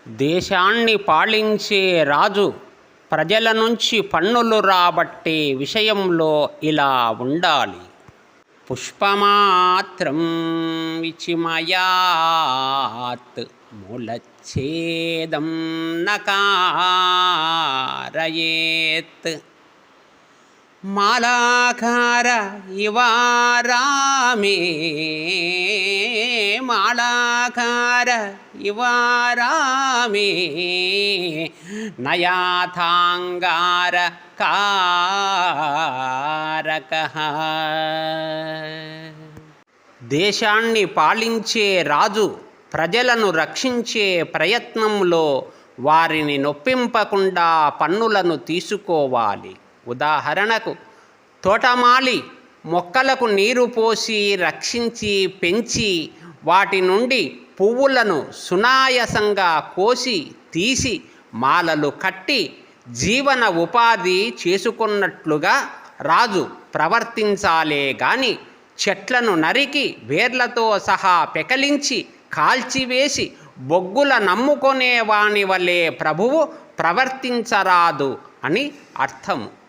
దేశాన్ని పాలించే రాజు ప్రజల నుంచి పన్నులు రాబట్టే విషయంలో ఇలా ఉండాలి. పుష్పమాత్రం విచిమయాత్ మూలచ్ఛేదం నకారయేత్ మాలాకార ఇవారామే మాలాకార ఇవారామే నయాథాంగార కారకః. దేశాన్ని పాలించే రాజు ప్రజలను రక్షించే ప్రయత్నంలో వారిని నొప్పింపకుండా పన్నులను తీసుకోవాలి. ఉదాహరణకు, తోటమాలి మొక్కలకు నీరు పోసి రక్షించి పెంచి వాటి నుండి పువ్వులను సునాయాసంగా కోసి తీసి మాలలు కట్టి జీవన ఉపాధి చేసుకున్నట్లుగా రాజు ప్రవర్తించాలే గాని చెట్లను నరికి వేర్లతో సహా పెకలించి కాల్చివేసి బొగ్గుల నమ్ముకునే వాని వలె ప్రభువు ప్రవర్తించరాదు అని అర్థము.